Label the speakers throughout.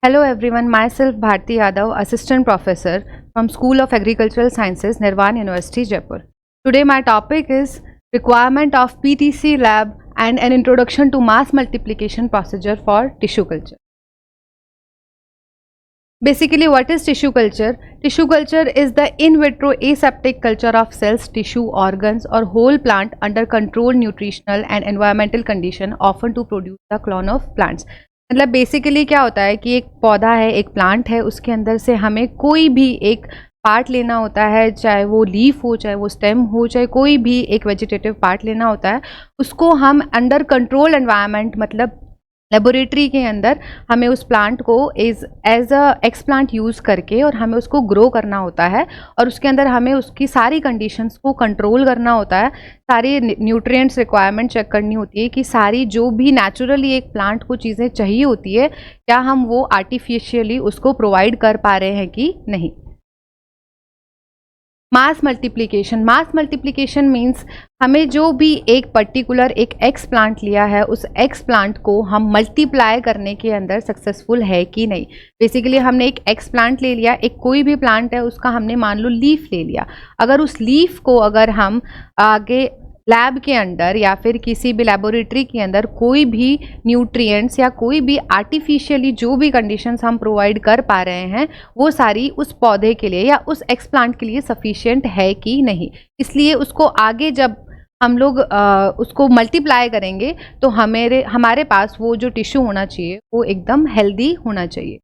Speaker 1: Hello everyone, myself Bharti Yadav, Assistant Professor from School of Agricultural Sciences, Nirvan University, Jaipur. Today my topic is requirement of PTC lab and an introduction to mass multiplication procedure for tissue culture. Basically, what is tissue culture? Tissue culture is the in vitro aseptic culture of cells, tissue, organs or whole plant under controlled nutritional and environmental condition, often to produce the clone of plants. मतलब basically क्या होता है कि एक पौधा है, एक plant है, उसके अंदर से हमें कोई भी एक पार्ट लेना होता है, चाहे वो लीफ हो, चाहे वो स्टेम हो, चाहे कोई भी एक वेजिटेटिव पार्ट लेना होता है, उसको हम अंडर कंट्रोल एनवायरनमेंट मतलब लेबोरेटरी के अंदर हमें उस प्लांट को एज अ एक्सप्लांट यूज़ करके और हमें उसको ग्रो करना होता है और उसके अंदर हमें उसकी सारी कंडीशंस को कंट्रोल करना होता है, सारी न्यूट्रिएंट्स रिक्वायरमेंट चेक करनी होती है कि सारी जो भी नेचुरली एक प्लांट को चीज़ें चाहिए होती है क्या हम वो आर्टिफिशियली उसको प्रोवाइड कर पा रहे हैं कि नहीं। मास मल्टीप्लिकेशन मीन्स हमें जो भी एक पर्टिकुलर एक एक्स प्लांट लिया है उस एक्स प्लांट को हम मल्टीप्लाई करने के अंदर सक्सेसफुल है कि नहीं। बेसिकली हमने एक एक्स प्लांट ले लिया, एक कोई भी प्लांट है उसका हमने मान लो लीफ ले लिया, अगर उस लीफ को अगर हम आगे लैब के अंदर या फिर किसी भी लेबोरेटरी के अंदर कोई भी न्यूट्रिएंट्स या कोई भी आर्टिफिशियली जो भी कंडीशंस हम प्रोवाइड कर पा रहे हैं वो सारी उस पौधे के लिए या उस एक्सप्लांट के लिए सफिशिएंट है कि नहीं। इसलिए उसको आगे जब हम लोग उसको मल्टीप्लाई करेंगे तो हमारे पास वो जो टिश्यू होना चाहिए वो एकदम हेल्दी होना चाहिए।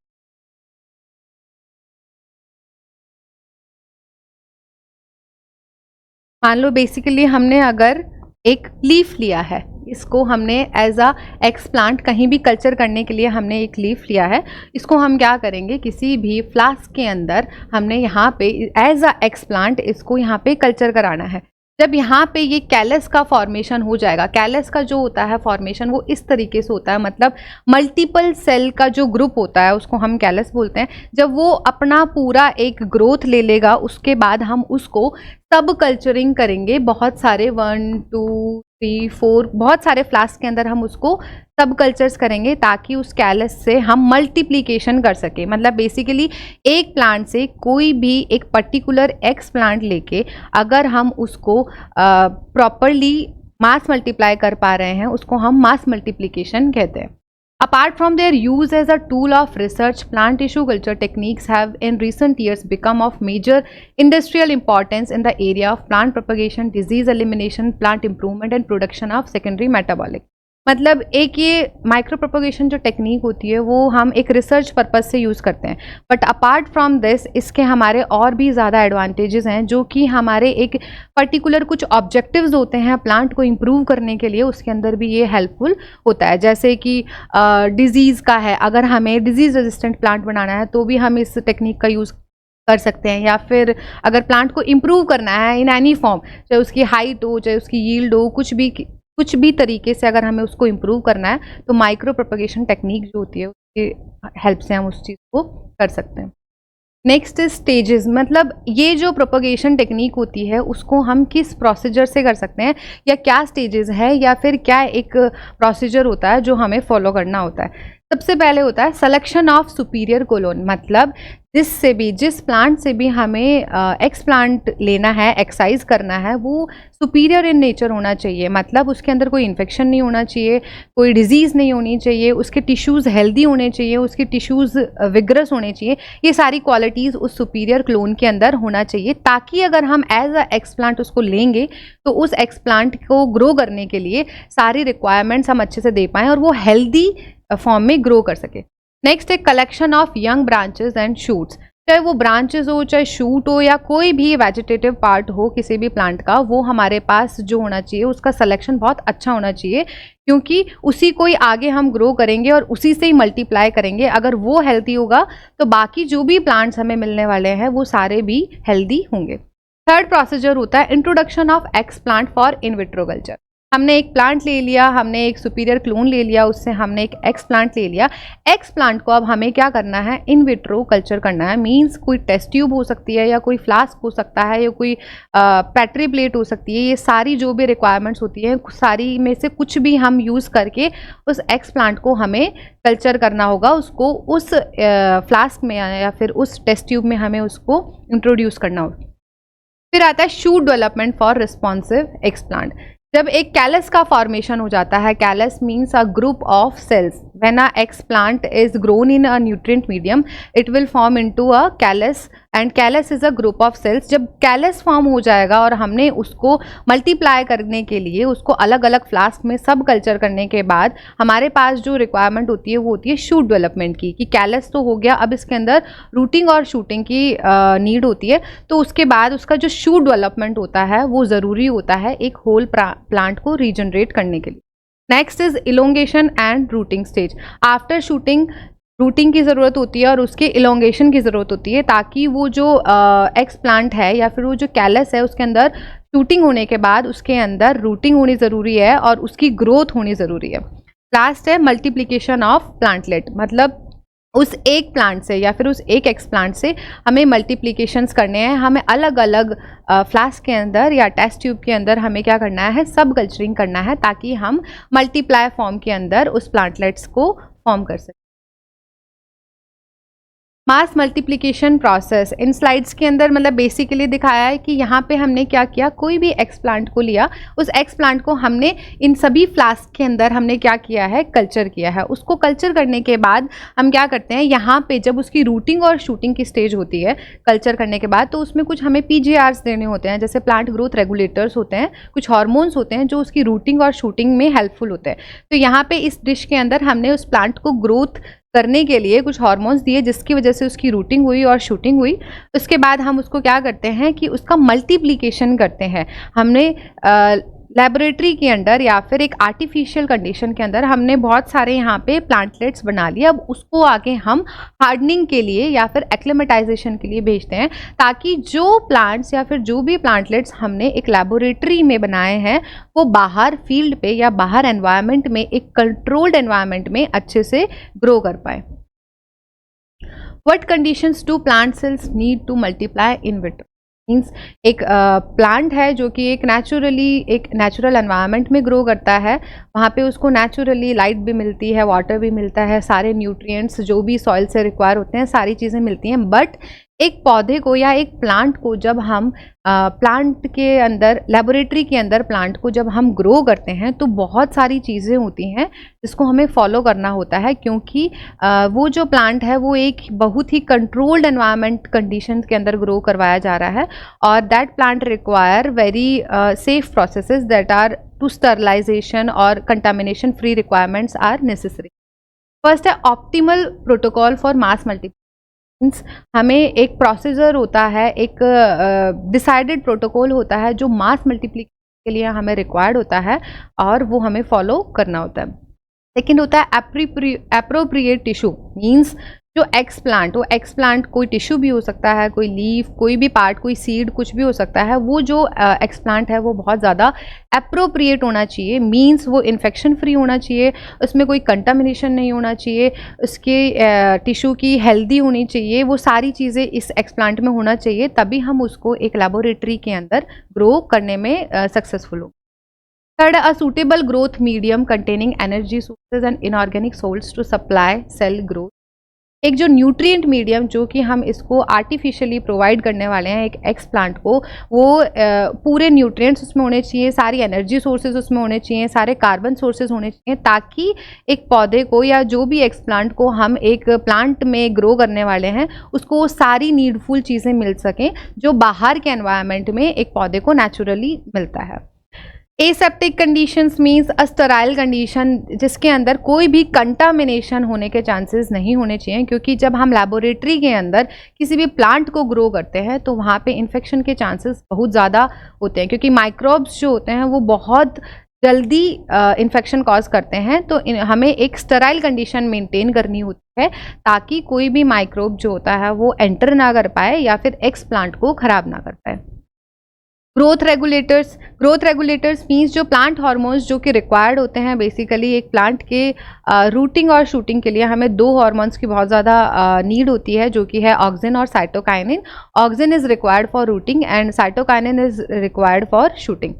Speaker 1: मान लो बेसिकली हमने अगर एक लीफ लिया है, इसको हमने एज अ एक्सप्लांट कहीं भी कल्चर करने के लिए हमने एक लीफ लिया है, इसको हम क्या करेंगे किसी भी फ्लास्क के अंदर हमने यहाँ पे एज अ एक्सप्लांट इसको यहाँ पे कल्चर कराना है। जब यहाँ पे ये कैलस का फॉर्मेशन हो जाएगा, कैलस का जो होता है फॉर्मेशन वो इस तरीके से होता है, मतलब मल्टीपल सेल का जो ग्रुप होता है उसको हम कैलस बोलते हैं। जब वो अपना पूरा एक ग्रोथ ले लेगा उसके बाद हम उसको सब कल्चरिंग करेंगे, बहुत सारे 1 2 3 4 बहुत सारे फ्लास्क के अंदर हम उसको सब कल्चर्स करेंगे ताकि उस कैलस से हम मल्टीप्लिकेशन कर सके। मतलब बेसिकली एक प्लांट से कोई भी एक पर्टिकुलर एक्स प्लांट लेके अगर हम उसको प्रॉपरली मास मल्टीप्लाई कर पा रहे हैं उसको हम मास मल्टीप्लिकेशन कहते हैं। Apart from their use as a tool of research, plant tissue culture techniques have in recent years become of major industrial importance in the area of plant propagation, disease elimination, plant improvement and production of secondary metabolic। मतलब एक ये micro propagation जो technique होती है वो हम एक research purpose से यूज़ करते हैं, बट अपार्ट फ्रॉम दिस इसके हमारे और भी ज़्यादा एडवांटेजेस हैं जो कि हमारे एक पर्टिकुलर कुछ ऑब्जेक्टिव्स होते हैं प्लांट को इम्प्रूव करने के लिए, उसके अंदर भी ये हेल्पफुल होता है। जैसे कि डिजीज़ का है, अगर हमें डिजीज़ रेजिस्टेंट प्लांट बनाना है तो भी हम इस टेक्निक का यूज़ कर सकते हैं, या फिर अगर प्लांट को इम्प्रूव करना है इन एनी फॉर्म, चाहे उसकी हाइट हो चाहे उसकी यील्ड हो, कुछ भी तरीके से अगर हमें उसको इम्प्रूव करना है तो माइक्रो प्रोपगेशन टेक्निक जो होती है उसकी हेल्प से हम उस चीज़ को कर सकते हैं। नेक्स्ट स्टेजेस, मतलब ये जो प्रोपगेशन टेक्निक होती है उसको हम किस प्रोसीजर से कर सकते हैं या क्या स्टेजेस है या फिर क्या एक प्रोसीजर होता है जो हमें फॉलो करना होता है। सबसे पहले होता है सिलेक्शन ऑफ सुपीरियर कोलोन, मतलब जिस प्लांट से भी हमें एक्स प्लांट लेना है, एक्साइज करना है, वो सुपीरियर इन नेचर होना चाहिए। मतलब उसके अंदर कोई इन्फेक्शन नहीं होना चाहिए, कोई डिजीज़ नहीं होनी चाहिए, उसके टिश्यूज़ हेल्दी होने चाहिए, उसके टिश्यूज़ विग्रस होने चाहिए। ये सारी क्वालिटीज़ उस सुपीरियर क्लोन के अंदर होना चाहिए ताकि अगर हम एज अ एक्स प्लांट उसको लेंगे तो उस एक्स प्लांट को ग्रो करने के लिए सारी रिक्वायरमेंट्स हम अच्छे से दे पाएँ और वो हेल्दी फॉर्म में ग्रो कर सके। नेक्स्ट है collection of young branches and shoots, चाहे वो ब्रांचेस हो चाहे शूट हो या कोई भी वेजिटेटिव पार्ट हो किसी भी प्लांट का, वो हमारे पास जो होना चाहिए उसका सिलेक्शन बहुत अच्छा होना चाहिए क्योंकि उसी को ही आगे हम ग्रो करेंगे और उसी से ही मल्टीप्लाई करेंगे। अगर वो हेल्दी होगा तो बाकी जो भी प्लांट्स हमें मिलने वाले हैं वो सारे भी हेल्दी होंगे। थर्ड प्रोसीजर होता है introduction of x plant for in vitro culture. हमने एक प्लांट ले लिया, हमने एक सुपीरियर क्लोन ले लिया, उससे हमने एक एक्स प्लांट ले लिया। एक्स प्लांट को अब हमें क्या करना है, इन विट्रो कल्चर करना है। मींस कोई टेस्ट ट्यूब हो सकती है, या कोई फ्लास्क हो सकता है, या कोई पैट्री प्लेट हो सकती है। ये सारी जो भी रिक्वायरमेंट्स होती हैं, सारी में से कुछ भी हम यूज़ करके उस एक्स प्लांट को हमें कल्चर करना होगा। उसको उस फ्लास्क में या फिर उस टेस्ट ट्यूब में हमें उसको इंट्रोड्यूस करना होगा। फिर आता है shoot development for responsive explant. जब एक कैलस का फॉर्मेशन हो जाता है, callus means a group of cells, when a explant is grown in a nutrient medium it will form into a callus, and callus is a group of cells. जब callus form हो जाएगा और हमने उसको multiply करने के लिए उसको अलग अलग फ्लास्क में सब कल्चर करने के बाद हमारे पास जो रिक्वायरमेंट होती है वो होती है शूट डेवलपमेंट की, कि कैलस तो हो गया, अब इसके अंदर रूटिंग और शूटिंग की नीड होती है। तो उसके बाद उसका जो शूट डेवलपमेंट होता है वो ज़रूरी होता है एक होल प्लांट को रीजनरेट करने के लिए। Next is elongation and routing stage. After shooting routing की ज़रूरत होती है और उसके इलोंगेशन की ज़रूरत होती है, ताकि वो जो एक्स प्लांट है या फिर वो जो कैलस है उसके अंदर शूटिंग होने के बाद उसके अंदर रूटिंग होनी ज़रूरी है और उसकी ग्रोथ होनी ज़रूरी है। लास्ट है मल्टीप्लिकेशन ऑफ प्लांटलेट, मतलब उस एक प्लांट से या फिर उस एक एक्स प्लांट से हमें मल्टीप्लिकेशंस करने हैं। हमें अलग अलग फ्लास्क के अंदर या टेस्ट ट्यूब के अंदर हमें क्या करना है, सब कल्चरिंग करना है, ताकि हम मल्टीप्लाई फॉर्म के अंदर उस प्लांटलेट्स को फॉर्म कर सकें। मास मल्टीप्लिकेशन प्रोसेस इन स्लाइड्स के अंदर मतलब बेसिकली दिखाया है कि यहाँ पे हमने क्या किया, कोई भी एक्स प्लांट को लिया, उस एक्स प्लांट को हमने इन सभी फ्लास्क के अंदर हमने क्या किया है, कल्चर किया है। उसको कल्चर करने के बाद हम क्या करते हैं, यहाँ पे जब उसकी रूटिंग और शूटिंग की स्टेज होती है कल्चर करने के बाद, तो उसमें कुछ हमें PGRs देने होते हैं, जैसे प्लांट ग्रोथ रेगुलेटर्स होते हैं, कुछ हार्मोन्स होते हैं जो उसकी रूटिंग और शूटिंग में हेल्पफुल होते हैं। तो यहाँ पे इस डिश के अंदर हमने उस प्लांट को ग्रोथ करने के लिए कुछ हार्मोन्स दिए, जिसकी वजह से उसकी रूटिंग हुई और शूटिंग हुई। उसके बाद हम उसको क्या करते हैं कि उसका मल्टीप्लिकेशन करते हैं। हमने लेबोरेटरी के अंदर या फिर एक आर्टिफिशियल कंडीशन के अंदर हमने बहुत सारे यहाँ पे प्लांटलेट्स बना लिए। अब उसको आगे हम हार्डनिंग के लिए या फिर एक्लेमेटाइजेशन के लिए भेजते हैं, ताकि जो प्लांट्स या फिर जो भी प्लांटलेट्स हमने एक लेबोरेटरी में बनाए हैं वो बाहर फील्ड पे या बाहर एनवायरनमेंट में एक कंट्रोल्ड एनवायरनमेंट में अच्छे से ग्रो कर पाए। What conditions do plant cells need to multiply in vitro? Means एक प्लांट है जो कि एक नेचुरल एनवायरनमेंट में ग्रो करता है, वहाँ पे उसको नेचुरली लाइट भी मिलती है, वाटर भी मिलता है, सारे न्यूट्रिएंट्स जो भी सॉइल से रिक्वायर होते हैं सारी चीज़ें मिलती हैं। बट एक पौधे को या एक प्लांट को जब हम प्लांट के अंदर लेबोरेटरी के अंदर प्लांट को जब हम ग्रो करते हैं तो बहुत सारी चीज़ें होती हैं जिसको हमें फॉलो करना होता है, क्योंकि वो जो प्लांट है वो एक बहुत ही कंट्रोल्ड एनवायरनमेंट कंडीशन के अंदर ग्रो करवाया जा रहा है, और that plant require very safe processes that are to sterilisation और contamination free requirements are necessary. First है optimal protocol for mass multiplication. Means हमें एक प्रोसीजर होता है, एक डिसाइडेड प्रोटोकॉल होता है जो मास मल्टीप्लिकेशन के लिए हमें रिक्वायर्ड होता है और वो हमें फॉलो करना होता है। सेकेंड होता है एप्रोप्रिएट टिश्यू। मीन्स जो एक्स प्लांट, वो एक्स प्लांट कोई टिश्यू भी हो सकता है, कोई लीफ, कोई भी पार्ट, कोई सीड, कुछ भी हो सकता है। वो जो एक्स प्लांट है वो बहुत ज़्यादा एप्रोप्रिएट होना चाहिए। मींस वो इन्फेक्शन फ्री होना चाहिए, उसमें कोई कंटामिनेशन नहीं होना चाहिए, उसके टिश्यू की हेल्दी होनी चाहिए, वो सारी चीज़ें इस एक्स प्लांट में होना चाहिए, तभी हम उसको एक लेबोरेटरी के अंदर ग्रो करने में सक्सेसफुल हो। Third, a suitable growth medium containing energy sources and inorganic salts to supply cell growth. एक जो न्यूट्रिएंट मीडियम जो कि हम इसको आर्टिफिशियली प्रोवाइड करने वाले हैं एक एक्स प्लांट को, वो पूरे न्यूट्रिएंट्स उसमें होने चाहिए, सारी एनर्जी सोर्सेज उसमें होने चाहिए, सारे कार्बन सोर्सेज होने चाहिए, ताकि एक पौधे को या जो भी एक्स प्लांट को हम एक प्लांट में ग्रो करने वाले हैं उसको वो सारी नीडफुल चीज़ें मिल सकें जो बाहर के एनवायरनमेंट में एक पौधे को नेचुरली मिलता है। Aseptic conditions means a sterile condition, जिसके अंदर कोई भी कंटामिनेशन होने के चांसेस नहीं होने चाहिए, क्योंकि जब हम लेबोरेटरी के अंदर किसी भी प्लांट को ग्रो करते हैं तो वहाँ पे इन्फेक्शन के चांसेस बहुत ज़्यादा होते हैं, क्योंकि माइक्रोब्स जो होते हैं वो बहुत जल्दी इन्फेक्शन कॉज करते हैं। तो हमें एक स्टेराइल कंडीशन मेंटेन करनी होती है ताकि कोई भी माइक्रोब जो होता है वो एंटर ना कर पाए या फिर एक्स प्लांट को ख़राब ना कर पाए। ग्रोथ रेगुलेटर्स मीन्स जो प्लांट हार्मोन्स जो कि रिक्वायर्ड होते हैं बेसिकली एक प्लांट के रूटिंग और शूटिंग के लिए हमें दो हार्मोन्स की बहुत ज़्यादा नीड होती है, जो कि है ऑक्सिन और cytokinin. Auxin is required for routing and cytokinin is required for shooting.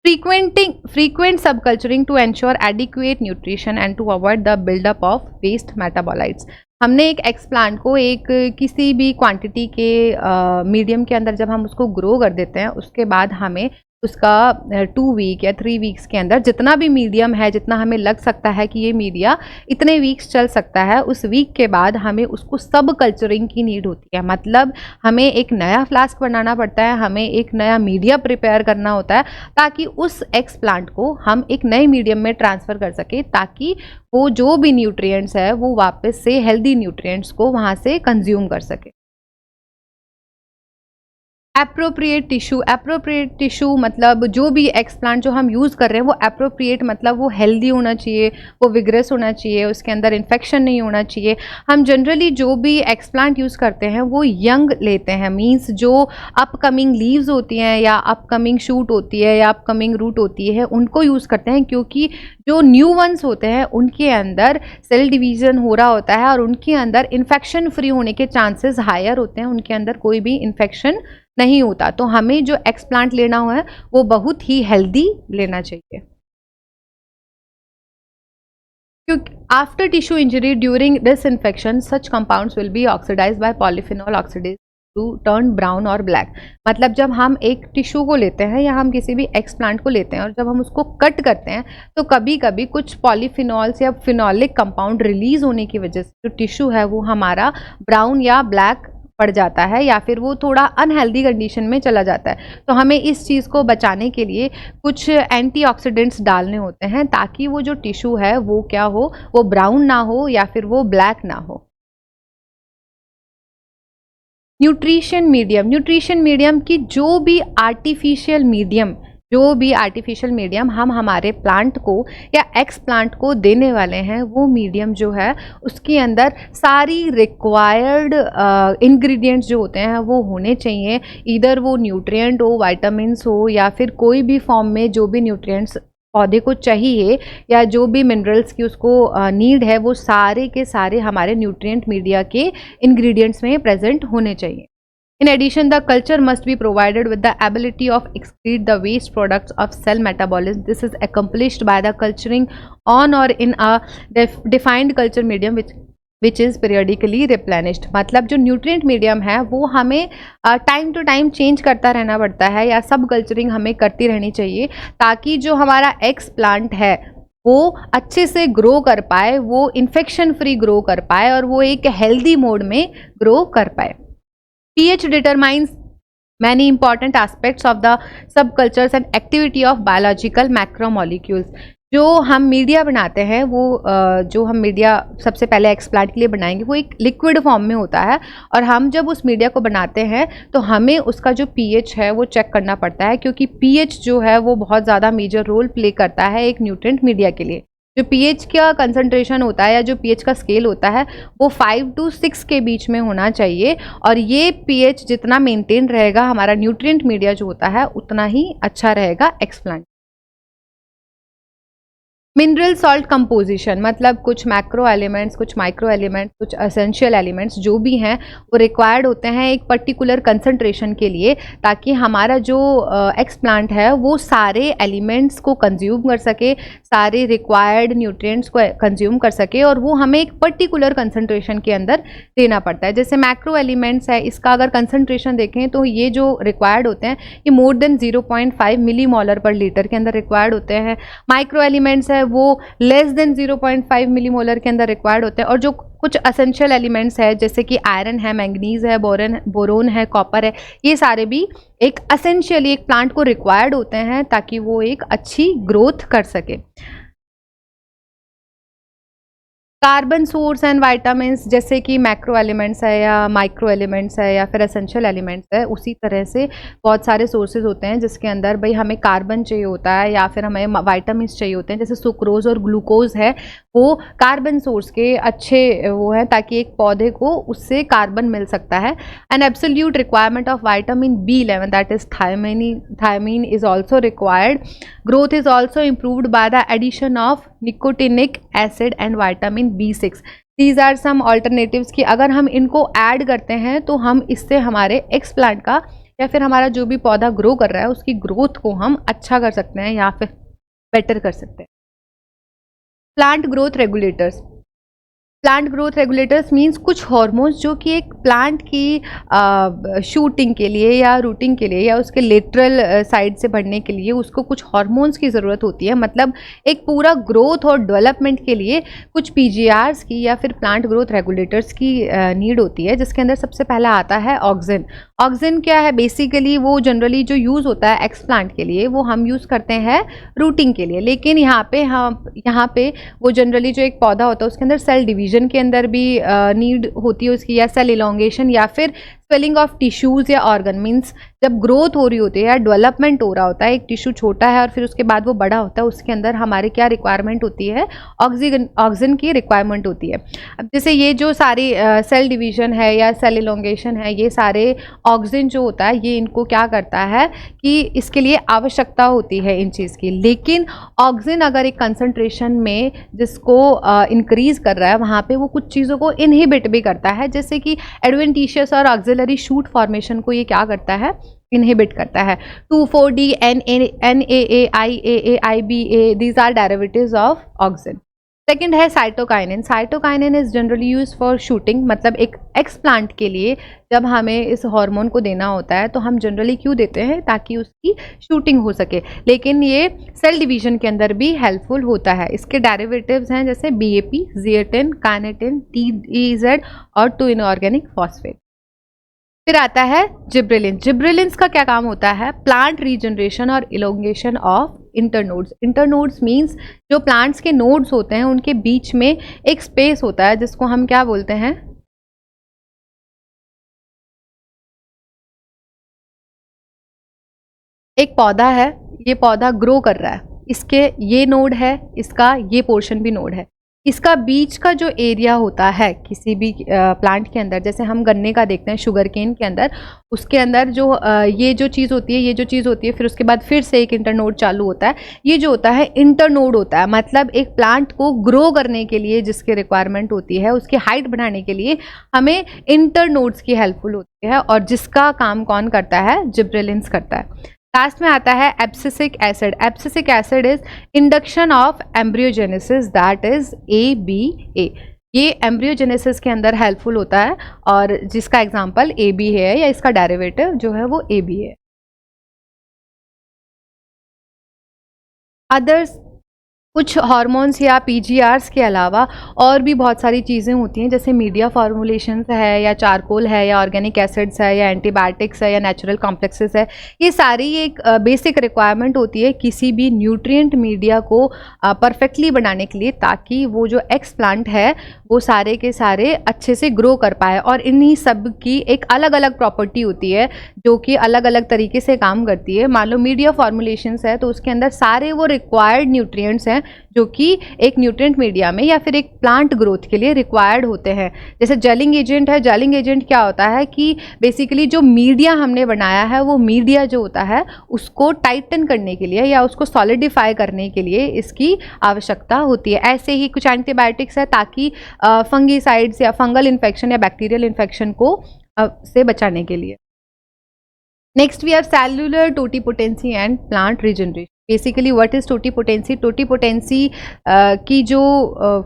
Speaker 1: Frequent subculturing to ensure adequate nutrition and to avoid the buildup of waste metabolites। हमने एक एक्सप्लांट को एक किसी भी क्वांटिटी के मीडियम के अंदर जब हम उसको ग्रो कर देते हैं, उसके बाद हमें उसका 2 वीक या 3 वीक्स के अंदर जितना भी मीडियम है, जितना हमें लग सकता है कि ये मीडिया इतने वीक्स चल सकता है, उस वीक के बाद हमें उसको सब कल्चरिंग की नीड होती है। मतलब हमें एक नया फ्लास्क बनाना पड़ता है, हमें एक नया मीडिया प्रिपेयर करना होता है ताकि उस एक्स प्लांट को हम एक नए मीडियम में ट्रांसफ़र कर सके, ताकि वो जो भी न्यूट्रिएंट्स है वो वापस से हेल्दी न्यूट्रिएंट्स को वहाँ से कंज्यूम कर सके। एप्रोप्रिएट टिश्यू मतलब जो भी एक्सप्लांट जो हम यूज़ कर रहे हैं वो एप्रोप्रिएट मतलब वो हेल्दी होना चाहिए, वो विग्रेस होना चाहिए, उसके अंदर इन्फेक्शन नहीं होना चाहिए। हम जनरली जो भी एक्सप्लांट यूज़ करते हैं वो यंग लेते हैं, मींस जो अपकमिंग लीव्स होती हैं या अपकमिंग शूट होती है या अपकमिंग रूट होती है उनको यूज़ करते हैं, क्योंकि जो न्यू वंस होते हैं उनके अंदर सेल डिवीज़न हो रहा होता है और उनके अंदर इन्फेक्शन फ्री होने के चांसेस हायर होते हैं, उनके अंदर कोई भी इन्फेक्शन नहीं होता। तो हमें जो एक्सप्लांट लेना हुआ है वो बहुत ही हेल्दी लेना चाहिए। क्योंकि after tissue injury during disinfection such compounds will be oxidised by polyphenol oxidase to turn brown और ब्लैक। मतलब जब हम एक टिश्यू को लेते हैं या हम किसी भी एक्सप्लांट को लेते हैं और जब हम उसको कट करते हैं तो कभी कभी कुछ पॉलीफिनॉल्स या फिनॉलिक कंपाउंड रिलीज होने की वजह से जो टिश्यू है वो हमारा ब्राउन या ब्लैक पड़ जाता है या फिर वो थोड़ा अनहेल्दी कंडीशन में चला जाता है। तो हमें इस चीज़ को बचाने के लिए कुछ एंटीऑक्सीडेंट्स डालने होते हैं ताकि वो जो टिश्यू है वो क्या हो, वो ब्राउन ना हो या फिर वो ब्लैक ना हो। न्यूट्रिशन मीडियम की जो भी आर्टिफिशियल मीडियम हम हमारे प्लांट को या एक्स प्लांट को देने वाले हैं, वो मीडियम जो है उसके अंदर सारी रिक्वायर्ड इंग्रेडिएंट्स जो होते हैं वो होने चाहिए। इधर वो न्यूट्रिएंट हो, विटामिन्स हो या फिर कोई भी फॉर्म में जो भी न्यूट्रिएंट्स पौधे को चाहिए या जो भी मिनरल्स की उसको नीड है, वो सारे के सारे हमारे न्यूट्रिएंट मीडिया के इंग्रेडिएंट्स में प्रेजेंट होने चाहिए। In addition, the culture must be provided with the ability of excrete the waste products of cell metabolism. This is accomplished by the culturing on or in a defined culture medium which is periodically replenished। मतलब जो nutrient medium है वो हमें time to time change करता रहना पड़ता है या सब कल्चरिंग हमें करती रहनी चाहिए, ताकि जो हमारा एक्स प्लांट है वो अच्छे से ग्रो कर पाए, वो इन्फेक्शन फ्री ग्रो कर पाए और वो एक हेल्दी मोड में ग्रो कर पाए। pH determines many important aspects of the subcultures and activity of biological macromolecules। जो हम मीडिया बनाते हैं वो जो हम मीडिया सबसे पहले एक्सप्लांट के लिए बनाएंगे वो एक लिक्विड फॉर्म में होता है, और हम जब उस मीडिया को बनाते हैं तो हमें उसका जो pH है वो चेक करना पड़ता है, क्योंकि pH जो है वो बहुत ज़्यादा मेजर रोल प्ले करता है एक न्यूट्रिएंट मीडिया के लिए। जो pH का कंसंट्रेशन होता है या जो pH का स्केल होता है वो 5 to 6 के बीच में होना चाहिए, और ये pH जितना मेंटेन रहेगा हमारा न्यूट्रिएंट मीडिया जो होता है उतना ही अच्छा रहेगा एक्सप्लांट। मिनरल सॉल्ट कंपोजिशन मतलब कुछ मैक्रो एलिमेंट्स, कुछ माइक्रो एलिमेंट्स, कुछ एसेंशियल एलिमेंट्स जो भी हैं वो रिक्वायर्ड होते हैं एक पर्टिकुलर कंसंट्रेशन के लिए, ताकि हमारा जो एक्स प्लांट है वो सारे एलिमेंट्स को कंज्यूम कर सके, सारे रिक्वायर्ड न्यूट्रिएंट्स को कंज्यूम कर सके, और वो हमें एक पर्टिकुलर कंसंट्रेशन के अंदर देना पड़ता है। जैसे मैक्रो एलिमेंट्स है, इसका अगर कंसंट्रेशन देखें तो ये जो रिक्वायर्ड होते हैं ये मोर देन 0.5 मिलीमोलर पर लीटर के अंदर रिक्वायर्ड होते हैं। माइक्रो एलिमेंट्स है वो लेस देन 0.5 मिलीमोलर के अंदर रिक्वायर्ड होते हैं। और जो कुछ असेंशियल एलिमेंट्स है जैसे कि आयरन है, मैंगनीज है, बोरोन है, कॉपर है, ये सारे भी एक असेंशियली एक प्लांट को रिक्वायर्ड होते हैं ताकि वो एक अच्छी ग्रोथ कर सके। कार्बन सोर्स एंड वाइटामिन्स जैसे कि मैक्रो एलिमेंट्स है या माइक्रो एलिमेंट्स है या फिर एसेंशियल एलिमेंट्स है, उसी तरह से बहुत सारे सोर्सेज होते हैं जिसके अंदर भाई हमें कार्बन चाहिए होता है या फिर हमें वाइटामिन्स चाहिए होते हैं। जैसे सुक्रोज और ग्लूकोज है वो कार्बन सोर्स के अच्छे वो हैं, ताकि एक पौधे को उससे कार्बन मिल सकता है। An absolute requirement of vitamin B11 that is thiamine is also required. Growth is also improved by the addition of nicotinic acid and vitamin B6। These are some alternatives कि अगर हम इनको ऐड करते हैं तो हम इससे हमारे एक्स प्लांट का या फिर हमारा जो भी पौधा ग्रो कर रहा है उसकी ग्रोथ को हम अच्छा कर सकते हैं या फिर बेटर कर सकते हैं। Plant growth regulators. Plant growth regulators means कुछ हार्मोन्स जो कि एक प्लांट की शूटिंग के लिए या रूटिंग के लिए या उसके लेटरल साइड से बढ़ने के लिए उसको कुछ हार्मोन्स की ज़रूरत होती है। मतलब एक पूरा ग्रोथ और डेवलपमेंट के लिए कुछ PGRs की या फिर प्लांट ग्रोथ रेगुलेटर्स की नीड होती है, जिसके अंदर सबसे पहला आता है ऑक्सिन। ऑक्सिन क्या है? बेसिकली वो जनरली जो यूज़ होता है एक्स प्लांट के लिए वो हम यूज़ करते हैं रूटिंग के लिए, लेकिन यहाँ पे वो जनरली जो एक पौधा होता है उसके अंदर सेल डिवीजन के अंदर भी नीड होती है उसकी, या सेल इलोंगेशन या फिर स्वेलिंग ऑफ टिश्यूज़ या ऑर्गन। मीन्स जब ग्रोथ हो रही होती है या डेवलपमेंट हो रहा होता है, एक टिश्यू छोटा है और फिर उसके बाद वो बड़ा होता है, उसके अंदर हमारे क्या रिक्वायरमेंट होती है? ऑक्सीजन की रिक्वायरमेंट होती है। अब जैसे ये जो सारी सेल डिवीजन है या सेल इलोंगेशन है, ये सारे ऑक्सीजन जो होता है ये इनको क्या करता है कि इसके लिए आवश्यकता होती है इन चीज़ की। लेकिन ऑक्सीजन अगर एक कंसंट्रेशन में जिसको इंक्रीज़ कर रहा है वहाँ पे वो कुछ चीज़ों को इनहिबिट भी करता है, जैसे कि एडवेंटिशियस और ऑक्सिलरी शूट फॉर्मेशन को ये क्या करता है? इनहिबिट करता है। 2,4-D, NAA, IAA, IBA, these are derivatives of auxin। Second है cytokinin. Cytokinin is generally use for shooting. मतलब एक एक्स प्लांट के लिए जब हमें इस हार्मोन को देना होता है तो हम जनरली क्यों देते हैं? ताकि उसकी शूटिंग हो सके, लेकिन ये सेल डिवीजन के अंदर भी हेल्पफुल होता है। इसके डेरिवेटिव्स हैं जैसे BAP, zeatin, carnitin, TEZ और 2 इनऑर्गेनिक फॉस्फेट। फिर आता है जिब्रेलिन। जिब्रेलिन्स का क्या काम होता है? प्लांट रीजनरेशन और elongation of internodes. Internodes means जो प्लांट्स के नोड्स होते हैं उनके बीच में एक स्पेस होता है जिसको हम क्या बोलते हैं? एक पौधा है, ये पौधा ग्रो कर रहा है, इसके ये नोड है, इसका ये पोर्शन भी नोड है। इसका बीच का जो एरिया होता है किसी भी प्लांट के अंदर, जैसे हम गन्ने का देखते हैं शुगर केन के अंदर, उसके अंदर जो ये जो चीज़ होती है, ये जो चीज़ होती है, फिर उसके बाद फिर से एक इंटरनोड चालू होता है। ये जो होता है इंटरनोड होता है। मतलब एक प्लांट को ग्रो करने के लिए जिसकी रिक्वायरमेंट होती है, उसकी हाइट बढ़ाने के लिए हमें इंटरनोड्स की हेल्पफुल होती है, और जिसका काम कौन करता है? जिब्रेलिन्स करता है। लास्ट में आता है abscisic acid. Abscisic acid is induction of embryogenesis, that is ABA। ये एम्ब्रियोजेनेसिस के अंदर हेल्पफुल होता है, और जिसका एग्जांपल AB है, या इसका डेरिवेटिव जो है वो AB है। अदर्स कुछ हार्मोन्स या PGRs के अलावा और भी बहुत सारी चीज़ें होती हैं, जैसे मीडिया फॉर्मुलेशंस है, या चारकोल है, या ऑर्गेनिक एसिड्स है, या एंटीबायोटिक्स है, या नेचुरल कॉम्प्लेक्सेस है। ये सारी एक बेसिक रिक्वायरमेंट होती है किसी भी न्यूट्रिएंट मीडिया को परफेक्टली बनाने के लिए, ताकि वो जो एक्स प्लांट है वो सारे के सारे अच्छे से ग्रो कर पाए। और इन्हीं सब की एक अलग अलग प्रॉपर्टी होती है जो कि अलग अलग तरीके से काम करती है। मान लो मीडिया फॉर्मुलेशंस है तो उसके अंदर सारे वो रिक्वायर्ड न्यूट्रिएंट्स हैं जो कि एक न्यूट्रिएंट मीडिया में या फिर एक प्लांट ग्रोथ के लिए रिक्वायर्ड होते हैं। जैसे जेलिंग एजेंट है। जेलिंग एजेंट क्या होता है कि बेसिकली जो मीडिया हमने बनाया है वो मीडिया जो होता है उसको टाइटन करने के लिए या उसको सॉलिडिफाई करने के लिए इसकी आवश्यकता होती है। ऐसे ही कुछ एंटीबायोटिक्स है ताकि फंगीसाइड्स या फंगल इन्फेक्शन या बैक्टीरियल इन्फेक्शन को से बचाने के लिए। Next we are cellular totipotency and plant regeneration. Basically what is totipotency? Totipotency की जो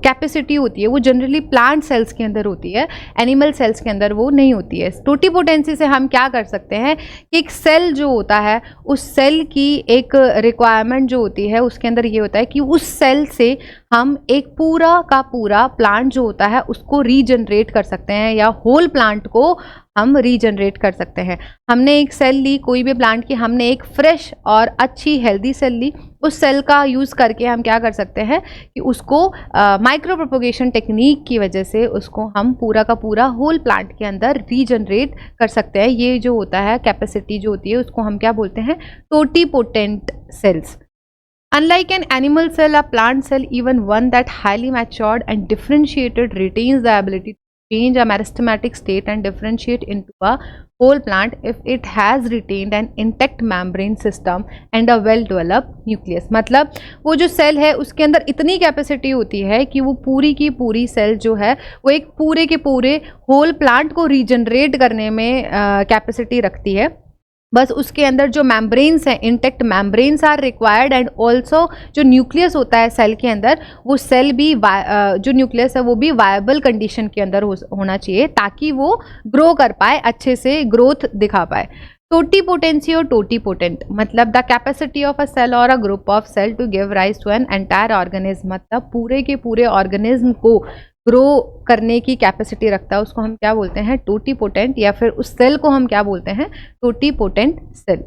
Speaker 1: कैपेसिटी होती है वो जनरली प्लांट सेल्स के अंदर होती है, एनिमल सेल्स के अंदर वो नहीं होती है। टोटिपोटेंसी से हम क्या कर सकते हैं कि एक सेल जो होता है उस सेल की एक रिक्वायरमेंट जो होती है उसके अंदर ये होता है कि उस सेल से हम एक पूरा का पूरा प्लांट जो होता है उसको रीजनरेट कर सकते हैं, या होल प्लांट को हम रीजनरेट कर सकते हैं। हमने एक सेल ली कोई भी प्लांट की, हमने एक फ्रेश और अच्छी हेल्दी सेल ली, उस सेल का यूज़ करके हम क्या कर सकते हैं कि उसको माइक्रो प्रोपोगेशन टेक्निक की वजह से उसको हम पूरा का पूरा होल प्लांट के अंदर रीजनरेट कर सकते हैं। ये जो होता है कैपेसिटी जो होती है उसको हम क्या बोलते हैं? Totipotent cells. Unlike an animal cell, a plant cell, even one that highly matured and differentiated, retains the ability to change a meristematic state and differentiate into a whole plant if it has retained an intact membrane system and a well developed nucleus. मतलब वो जो cell है उसके अंदर इतनी capacity होती है कि वो पूरी की पूरी सेल जो है वो एक पूरे के पूरे होल प्लांट को रीजनरेट करने में कैपेसिटी रखती है। बस उसके अंदर जो मेम्ब्रेन्स हैं, intact membranes are required, and also जो न्यूक्लियस होता है सेल के अंदर, वो सेल भी जो न्यूक्लियस है वो भी वायबल कंडीशन के अंदर होना चाहिए ताकि वो ग्रो कर पाए, अच्छे से ग्रोथ दिखा पाए। टोटीपोटेंसी और टोटीपोटेंट मतलब the capacity of a cell और a group of cell to give rise to an entire organism, मतलब पूरे के पूरे ऑर्गेनिज्म को ग्रो करने की कैपेसिटी रखता है, उसको हम क्या बोलते हैं? टोटीपोटेंट, या फिर उस सेल को हम क्या बोलते हैं? Totipotent cell.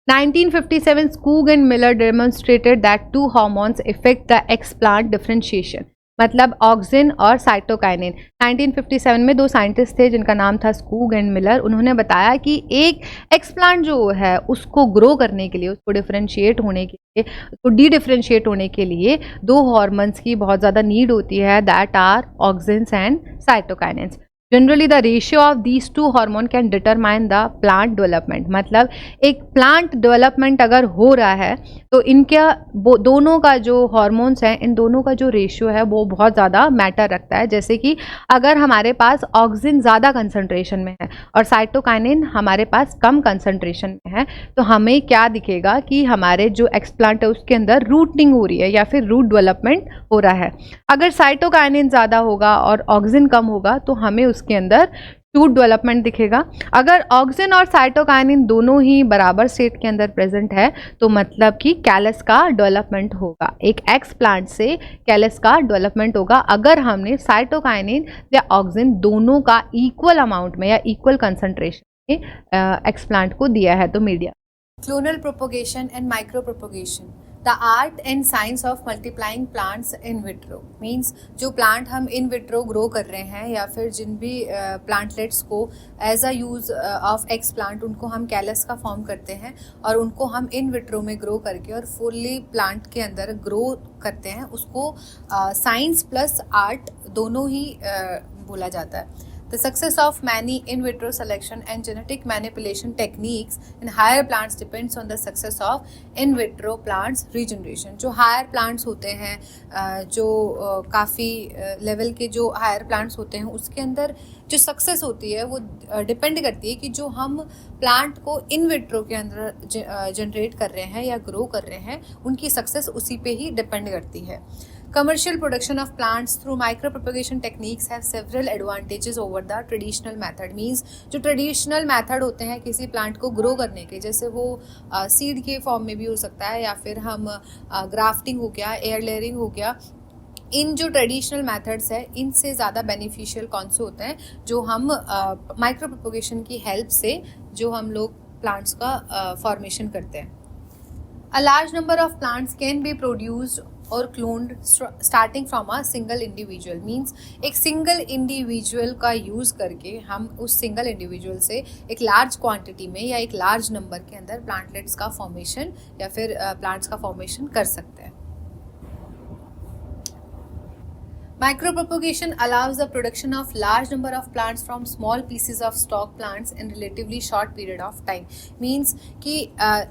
Speaker 1: 1957 Skoog and Miller demonstrated that two hormones affect the explant differentiation, मतलब ऑक्सिन और साइटोकाइनिन। 1957 में दो साइंटिस्ट थे जिनका नाम था स्कूग एंड मिलर। उन्होंने बताया कि एक एक्सप्लांट जो है उसको ग्रो करने के लिए, उसको डिफरेंशिएट होने के लिए, उसको डी डिफरेंशिएट होने के लिए दो हॉर्मोन्स की बहुत ज़्यादा नीड होती है, that are auxins and cytokinins. Generally the ratio of these two hormone can determine the plant development, मतलब एक प्लांट डेवलपमेंट अगर हो रहा है तो इनका दोनों का जो हार्मोन्स हैं, इन दोनों का जो रेशियो है वो बहुत ज़्यादा मैटर रखता है। जैसे कि अगर हमारे पास ऑक्सिन ज़्यादा कंसंट्रेशन में है और साइटोकाइनिन हमारे पास कम कंसंट्रेशन में है, तो हमें क्या दिखेगा कि हमारे जो एक्सप्लांट है उसके अंदर रूटिंग हो रही है या फिर रूट डेवलपमेंट हो रहा है। अगर साइटोकाइनिन ज़्यादा होगा और ऑक्सिन कम होगा तो हमें उसके अंदर शूट डेवलपमेंट दिखेगा। अगर ऑक्सिन और साइटोकाइनिन दोनों ही बराबर स्टेट के अंदर प्रेजेंट है तो मतलब कि कैलस का डेवलपमेंट होगा, एक एक्स प्लांट से कैलस का डेवलपमेंट होगा अगर हमने साइटोकाइनिन या ऑक्सिन दोनों का इक्वल अमाउंट में या इक्वल कंसंट्रेशन में एक्स प्लांट को दिया है तो media.
Speaker 2: Clonal propagation and micropropagation, the art and science of multiplying plants in vitro, means जो प्लांट हम इन विट्रो ग्रो कर रहे हैं या फिर जिन भी प्लांटलेट्स को as a use of explant उनको हम कैलस का फॉर्म करते हैं और उनको हम इन विट्रो में ग्रो करके और फुल्ली प्लांट के अंदर ग्रो करते हैं, उसको साइंस प्लस आर्ट दोनों ही बोला जाता है। The success of many in vitro selection and genetic manipulation techniques in higher plants depends on the success of in vitro plants regeneration। जो higher plants होते हैं, जो काफ़ी लेवल के जो higher plants होते हैं उसके अंदर जो सक्सेस होती है वो डिपेंड करती है कि जो हम प्लांट को इन विट्रो के अंदर जनरेट कर रहे हैं या ग्रो कर रहे हैं उनकी सक्सेस उसी पे ही डिपेंड करती है। Commercial production of plants through micropropagation techniques have several advantages over the traditional method, means जो traditional method होते हैं किसी plant को grow करने के, जैसे वो seed के form में भी हो सकता है या फिर हम grafting हो गया, air layering हो गया, इन जो ट्रेडिशनल मेथड्स है इनसे ज़्यादा बेनिफिशियल कौन से होते हैं? जो हम माइक्रो प्रोपोगेशन की हेल्प से जो हम लोग प्लांट्स का फॉर्मेशन करते हैं। A large number of plants can be produced और cloned starting from a single individual, means एक सिंगल इंडिविजुअल का यूज़ करके हम उस सिंगल इंडिविजुअल से एक लार्ज क्वांटिटी में या एक लार्ज नंबर के अंदर प्लांटलेट्स का फॉर्मेशन या फिर प्लांट्स का फॉर्मेशन कर सकते हैं। Micropropagation allows the production of large number of plants from small pieces of stock plants in relatively short period of time, means कि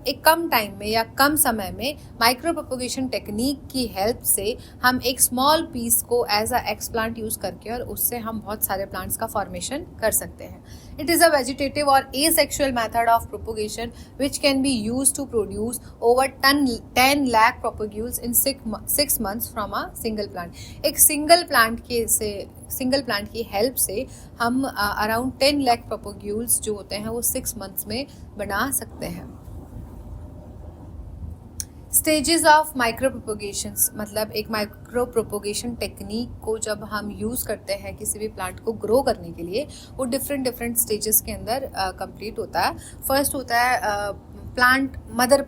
Speaker 2: एक कम टाइम में या कम समय में माइक्रोप्रोपोगेशन टेक्निक की हेल्प से हम एक स्मॉल पीस को as a explant use करके और उससे हम बहुत सारे प्लांट्स का फॉर्मेशन कर सकते हैं। It is a vegetative or asexual method of propagation which can be used to produce over 10 lakh propagules in 6 months from a single plant। एक सिंगल प्लांट की हेल्प से हम अराउंड 10 लाख प्रोपोग्यूल्स जो होते हैं वो 6 मंथ्स में बना सकते हैं। स्टेजेस ऑफ माइक्रो प्रोपोगेशंस, मतलब एक माइक्रो प्रोपोगेशन टेक्निक को जब हम यूज़ करते हैं किसी भी प्लांट को ग्रो करने के लिए वो डिफरेंट स्टेजेस के अंदर कंप्लीट होता है। फर्स्ट होता है प्लांट, मदर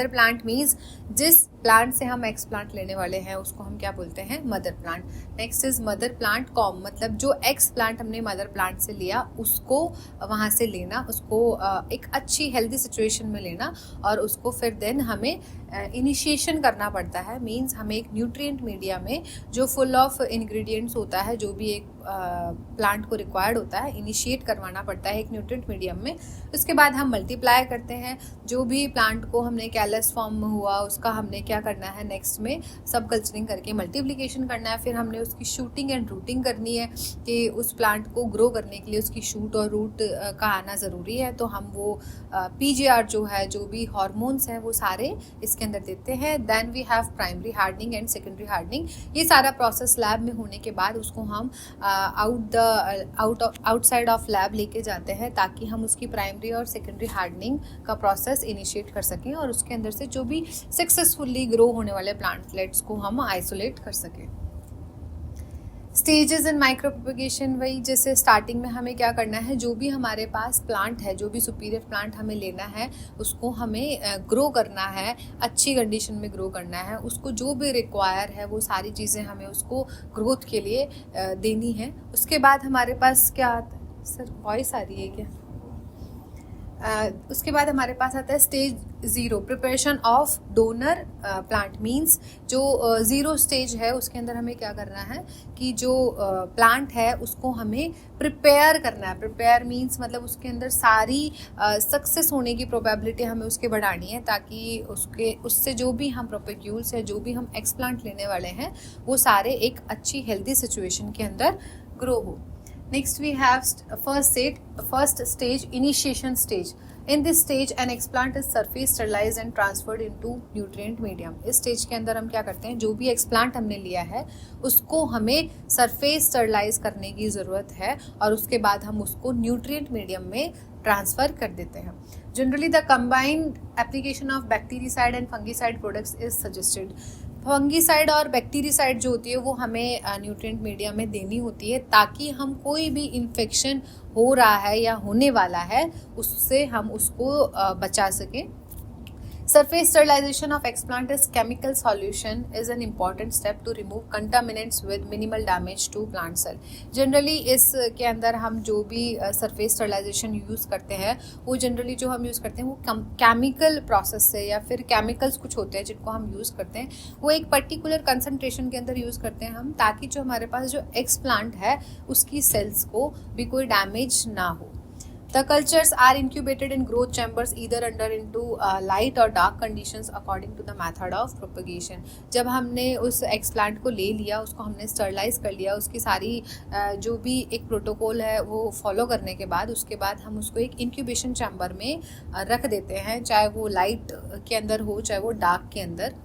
Speaker 2: प्लांट मीन्स जिस प्लांट से हम एक्सप्लांट लेने वाले हैं उसको हम क्या बोलते हैं, mother plant. Next is mother plant com, मतलब जो एक्सप्लांट हमने मदर प्लांट से लिया उसको वहाँ से लेना, उसको एक अच्छी हेल्दी सिचुएशन में लेना और उसको फिर देन हमें इनिशिएशन करना पड़ता है। मीन्स हमें एक न्यूट्रिएंट मीडिया में जो फुल ऑफ इंग्रेडिएंट्स होता है, जो भी एक प्लांट को रिक्वायर्ड होता है, इनिशिएट करवाना पड़ता है एक न्यूट्रिएंट मीडियम में। उसके बाद हम मल्टीप्लाई करते हैं। जो भी प्लांट को हमने कैलस फॉर्म में हुआ उसका हमने क्या करना है, नेक्स्ट में सब कल्चरिंग करके मल्टीप्लिकेशन करना है। फिर हमने उसकी शूटिंग एंड रूटिंग करनी है कि उस प्लांट को ग्रो करने के लिए उसकी शूट और रूट का आना ज़रूरी है। तो हम वो PGR जो है, जो भी हार्मोन्स हैं वो सारे इसके अंदर देते हैं। Then we have primary hardening and secondary hardening. ये सारा प्रोसेस लैब में होने के बाद उसको हम आउटसाइड ऑफ लैब लेके जाते हैं ताकि हम उसकी प्राइमरी और सेकेंडरी हार्डनिंग का प्रोसेस इनिशिएट कर सकें और उसके अंदर से जो भी सक्सेसफुली ग्रो होने वाले प्लांटलेट्स को हम आइसोलेट कर सकें। स्टेजेस इन माइक्रो प्रोपगेशन, वही जैसे स्टार्टिंग में हमें क्या करना है, जो भी हमारे पास प्लांट है, जो भी सुपीरियर प्लांट हमें लेना है उसको हमें ग्रो करना है, अच्छी कंडीशन में ग्रो करना है। उसको जो भी रिक्वायर है वो सारी चीज़ें हमें उसको ग्रोथ के लिए देनी है। उसके बाद हमारे पास क्या आता है, सर वॉइस आ रही है क्या? उसके बाद हमारे पास आता है stage 0, preparation of donor plant. Means जो 0 स्टेज है उसके अंदर हमें क्या करना है कि जो प्लांट है उसको हमें प्रिपेयर करना है। प्रिपेयर मींस मतलब उसके अंदर सारी सक्सेस होने की प्रोबेबिलिटी हमें उसके बढ़ानी है ताकि उससे जो भी हम प्रोपेक्यूल्स है, जो भी हम एक्सप्लांट लेने वाले हैं वो सारे एक अच्छी हेल्दी सिचुएशन के अंदर ग्रो हो। Next we have first stage, initiation stage. In this stage an explant is surface sterilized and transferred into nutrient medium. इस स्टेज के अंदर हम क्या करते हैं, जो भी एक्सप्लांट हमने लिया है उसको हमें सरफेस स्टरलाइज करने की ज़रूरत है और उसके बाद हम उसको न्यूट्रिएंट मीडियम में ट्रांसफ़र कर देते हैं। Generally the combined application of bactericide and fungicide products is suggested. Fungicide और बैक्टीरिसाइड जो होती है वो हमें न्यूट्रिएंट मीडिया में देनी होती है ताकि हम कोई भी इन्फेक्शन हो रहा है या होने वाला है उससे हम उसको बचा सकें। Surface sterilization of explant is chemical solution is an important step to remove contaminants with minimal damage to plant cell. Generally इसके अंदर हम जो भी surface sterilization यूज़ करते हैं वो generally जो हम यूज़ करते हैं वो chemical process से या फिर chemicals कुछ होते हैं जिनको हम यूज़ करते हैं वो एक particular concentration के अंदर यूज़ करते हैं हम, ताकि जो हमारे पास जो explant है उसकी cells को भी कोई damage ना हो। The cultures are incubated in growth chambers either under into light or dark conditions according to the method of propagation. जब हमने उस एक्सप्लांट को ले लिया, उसको हमने स्टरलाइज कर लिया, उसकी सारी जो भी एक प्रोटोकॉल है वो फॉलो करने के बाद उसके बाद हम उसको एक इंक्यूबेशन चैम्बर में रख देते हैं, चाहे वो लाइट के अंदर हो चाहे वो डार्क के अंदर।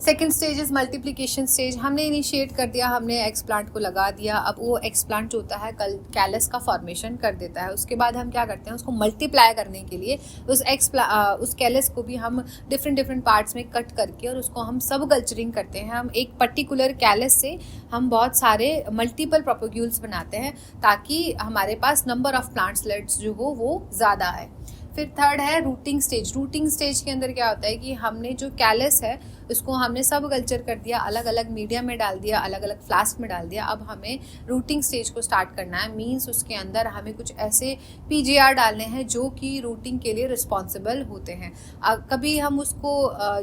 Speaker 2: Second stage is multiplication stage. हमने इनिशिएट कर दिया, हमने एक्सप्लांट को लगा दिया, अब वो एक्सप्लांट जो होता है कैलस का फॉर्मेशन कर देता है। उसके बाद हम क्या करते हैं, उसको मल्टीप्लाई करने के लिए उस कैलस को भी हम डिफरेंट पार्ट्स में कट करके और उसको हम सब कल्चरिंग करते हैं। हम एक पर्टिकुलर कैलस से हम बहुत सारे मल्टीपल प्रोपोग्यूल्स बनाते हैं ताकि हमारे पास नंबर ऑफ प्लांट्सलेट्स जो हो वो ज़्यादा आए। फिर थर्ड है रूटिंग स्टेज। रूटिंग स्टेज के अंदर क्या होता है कि हमने जो कैलस है उसको हमने सब कल्चर कर दिया, अलग अलग मीडिया में डाल दिया, अलग अलग फ्लास्क में डाल दिया। अब हमें रूटिंग स्टेज को स्टार्ट करना है। मींस उसके अंदर हमें कुछ ऐसे PGR डालने हैं जो कि रूटिंग के लिए रिस्पॉन्सिबल होते हैं। कभी हम उसको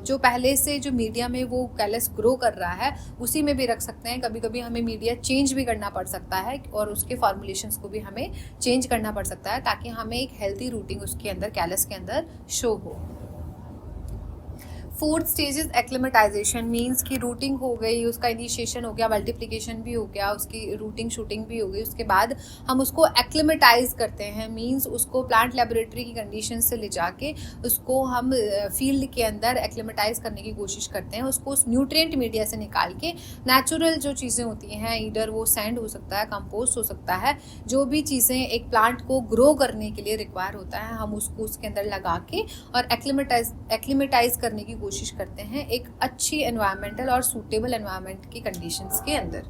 Speaker 2: जो पहले से जो मीडिया में वो कैलस ग्रो कर रहा है उसी में भी रख सकते हैं। कभी कभी हमें मीडिया चेंज भी करना पड़ सकता है और उसके फॉर्मुलेशंस को भी हमें चेंज करना पड़ सकता है ताकि हमें एक हेल्दी रूटिंग उसके अंदर कैलस के अंदर शो हो। Fourth stage is acclimatisation. Means की रूटिंग हो गई, उसका इनिशिएशन हो गया, मल्टीप्लिकेशन भी हो गया, उसकी रूटिंग शूटिंग भी हो गई, उसके बाद हम उसको एक्लिमेटाइज करते हैं। मीन्स उसको प्लांट लेबोरेटरी की कंडीशन से ले जाके उसको हम फील्ड के अंदर एक्लिमेटाइज करने की कोशिश करते हैं। उसको उस न्यूट्रिएंट मीडिया से निकाल के नेचुरल जो चीज़ें होती हैं, इधर वो सैंड हो सकता है, कंपोस्ट हो सकता है, जो भी चीज़ें एक प्लांट को ग्रो करने के लिए रिक्वायर होता है हम उसको उसके अंदर लगा के और एक्लिमेटाइज करने की कोशिश करते हैं एक अच्छी एनवायरमेंटल और सूटेबल एनवायरमेंट की कंडीशंस के अंदर।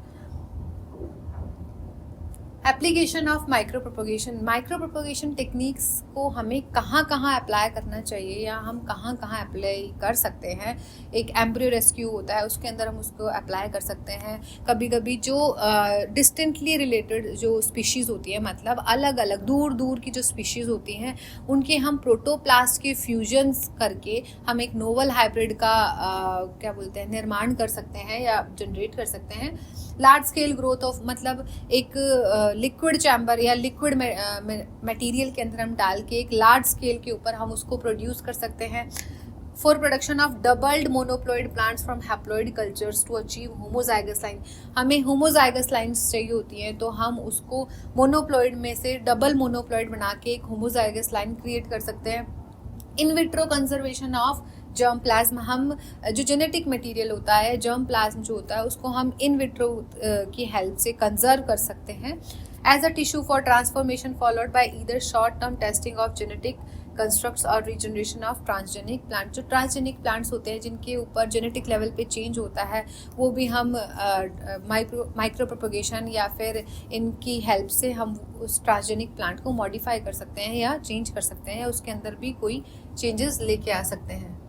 Speaker 2: Application of micro propagation techniques को हमें कहाँ कहाँ अप्लाई करना चाहिए या हम कहाँ कहाँ अप्लाई कर सकते हैं। एक एम्ब्रियो रेस्क्यू होता है, उसके अंदर हम उसको अप्लाई कर सकते हैं। कभी कभी जो डिस्टेंटली रिलेटेड जो स्पीशीज़ होती है, मतलब अलग अलग दूर दूर की जो स्पीशीज़ होती हैं, उनके हम प्रोटोप्लास्ट के फ्यूजन्स करके हम एक नोवल हाइब्रिड का क्या बोलते हैं निर्माण कर सकते हैं या जनरेट कर सकते हैं। लार्ज स्केल ग्रोथ ऑफ, मतलब एक लिक्विड चैम्बर या लिक्विड मटेरियल के अंदर हम डाल के एक लार्ज स्केल के ऊपर हम उसको प्रोड्यूस कर सकते हैं। For production of doubled monoploid plants from haploid cultures to achieve homozygous line, हमें होमोजाइगस लाइन्स चाहिए होती हैं, तो हम उसको मोनोप्लॉइड में से डबल मोनोप्लॉइड बना के एक होमोजाइगस लाइन क्रिएट कर सकते हैं। In vitro conservation of germ plasm, हम जो जेनेटिक मटेरियल होता है, जर्म प्लाज्म जो होता है, उसको हम इन विट्रो की हेल्प से कंजर्व कर सकते हैं as a tissue for transformation followed by either short term testing of genetic constructs और रीजनरेशन ऑफ ट्रांसजेनिक प्लांट। जो ट्रांसजेनिक प्लांट्स होते हैं जिनके ऊपर जेनेटिक लेवल पे चेंज होता है, वो भी हम माइक्रो प्रोपोगेशन या फिर इनकी हेल्प से हम उस ट्रांसजेनिक प्लांट को मॉडिफाई कर सकते हैं या चेंज कर सकते हैं, या उसके अंदर भी कोई चेंजेस लेके आ सकते हैं।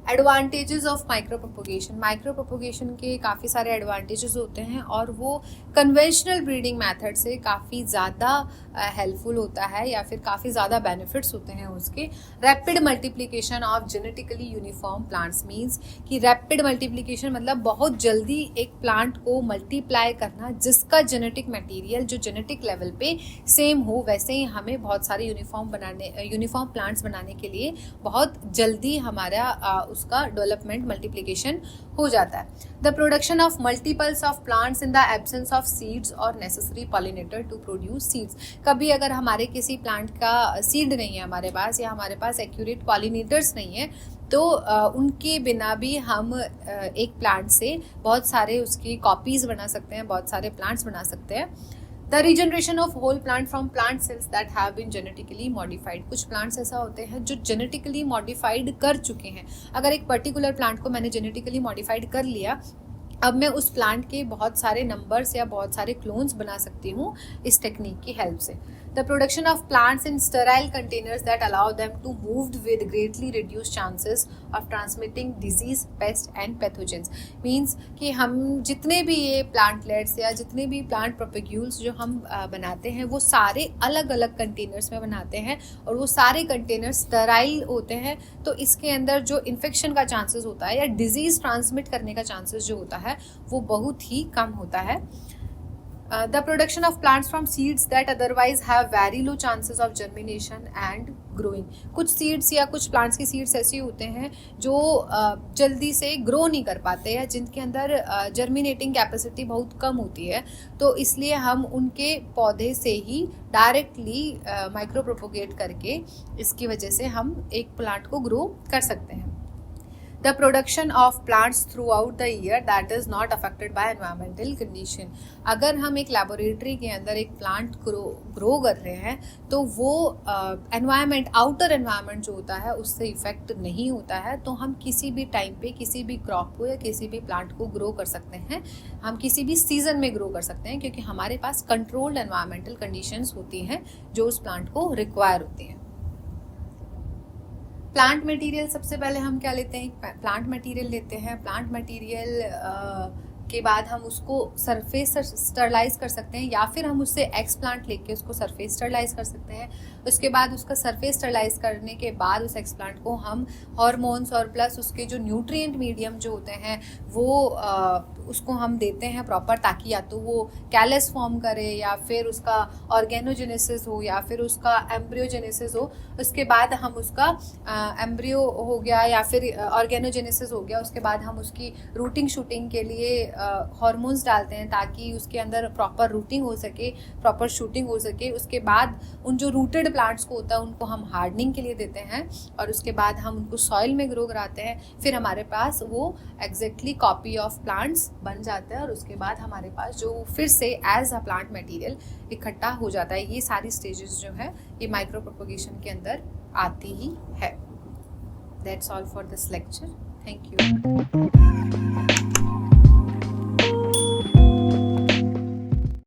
Speaker 2: एडवांटेजेस ऑफ माइक्रो प्रोपोगेशन के काफ़ी सारे एडवांटेजेस होते हैं और वो कन्वेंशनल ब्रीडिंग मेथड से काफ़ी ज़्यादा हेल्पफुल होता है या फिर काफ़ी ज़्यादा बेनिफिट्स होते हैं उसके। Rapid multiplication of genetically uniform plants means कि रैपिड मल्टीप्लिकेशन मतलब बहुत जल्दी एक प्लांट को मल्टीप्लाई करना जिसका जेनेटिक मटेरियल जो जेनेटिक लेवल पे सेम हो। वैसे ही हमें बहुत सारे यूनिफॉर्म प्लांट्स बनाने के लिए बहुत जल्दी हमारा उसका डेवलपमेंट मल्टीप्लिकेशन हो जाता है। The production of multiples of plants in the absence of seeds और necessary pollinator to produce seeds. कभी अगर हमारे किसी प्लांट का सीड नहीं है हमारे पास, या हमारे पास एक्यूरेट पॉलिनेटर्स नहीं है, तो उनके बिना भी हम एक प्लांट से बहुत सारे उसकी कॉपीज बना सकते हैं, बहुत सारे प्लांट्स बना सकते हैं। The regeneration of whole plant from plant cells that have been genetically modified. कुछ प्लांट्स ऐसा होते हैं जो जेनेटिकली मॉडिफाइड कर चुके हैं। अगर एक पर्टिकुलर प्लांट को मैंने जेनेटिकली मॉडिफाइड कर लिया, अब मैं उस प्लांट के बहुत सारे नंबर्स या बहुत सारे क्लोन्स बना सकती हूँ इस टेक्निक की हेल्प से। The production of plants in sterile containers that allow them to move with greatly reduce chances of transmitting disease, pest and pathogens. Means कि हम जितने भी ये प्लांटलेट्स या जितने भी प्लांट प्रोपेग्यूल्स जो हम बनाते हैं वो सारे अलग अलग कंटेनर्स में बनाते हैं और वो सारे कंटेनर्स स्टेराइल होते हैं, तो इसके अंदर जो इन्फेक्शन का चांसेस होता है या डिजीज ट्रांसमिट करने का चांसेस जो होता है वो बहुत ही कम होता है। The production of plants from seeds that otherwise have very low chances of germination and growing. कुछ सीड्स या कुछ प्लांट्स की सीड्स ऐसी होते हैं जो जल्दी से ग्रो नहीं कर पाते हैं, जिनके अंदर जर्मिनेटिंग कैपेसिटी बहुत कम होती है, तो इसलिए हम उनके पौधे से ही डायरेक्टली माइक्रो प्रोपोगेट करके इसकी वजह से हम एक प्लांट को ग्रो कर सकते हैं। The production of plants throughout the year that is not affected by environmental condition. अगर हम एक लेबोरेटरी के अंदर एक प्लांट ग्रो कर रहे हैं तो वो एनवायरनमेंट, आउटर एनवायरनमेंट जो होता है उससे इफेक्ट नहीं होता है, तो हम किसी भी टाइम पे किसी भी क्रॉप को या किसी भी प्लांट को ग्रो कर सकते हैं। हम किसी भी सीजन में ग्रो कर सकते हैं क्योंकि हमारे पास कंट्रोल्ड एनवायरनमेंटल कंडीशंस होती हैं जो उस प्लांट को रिक्वायर होती हैं। प्लांट मटेरियल, सबसे पहले हम क्या लेते हैं, प्लांट मटेरियल लेते हैं। प्लांट मटेरियल के बाद हम उसको सरफेस स्टरलाइज कर सकते हैं या फिर हम उससे एक्स प्लांट लेके उसको सरफेस स्टरलाइज कर सकते हैं। उसके बाद उसका सरफेस स्टरलाइज करने के बाद उस एक्स प्लांट को हम हार्मोन्स और प्लस उसके जो न्यूट्रिएंट मीडियम जो होते हैं वो उसको हम देते हैं प्रॉपर, ताकि या तो वो कैलस फॉर्म करे या फिर उसका ऑर्गेनोजेनेसिस हो या फिर उसका एम्ब्रियोजेनेसिस हो। उसके बाद हम उसका एम्ब्रियो हो गया या फिर ऑर्गेनोजेनेसिस हो गया, उसके बाद हम उसकी रूटिंग शूटिंग के लिए हार्मोन्स डालते हैं ताकि उसके अंदर प्रॉपर रूटिंग हो सके, प्रॉपर शूटिंग हो सके। उसके बाद उन जो रूटेड प्लांट्स को होता है उनको हम हार्डनिंग के लिए देते हैं और उसके बाद हम उनको सॉइल में ग्रो कराते हैं। फिर हमारे पास वो एग्जैक्टली कॉपी ऑफ प्लांट्स बन जाता है और उसके बाद हमारे पास जो फिर से एज अ प्लांट मटेरियल इकट्ठा हो जाता है। ये सारी स्टेजेस जो है ये माइक्रो प्रोपोगेशन के अंदर आती ही है। That's all for this lecture. Thank you.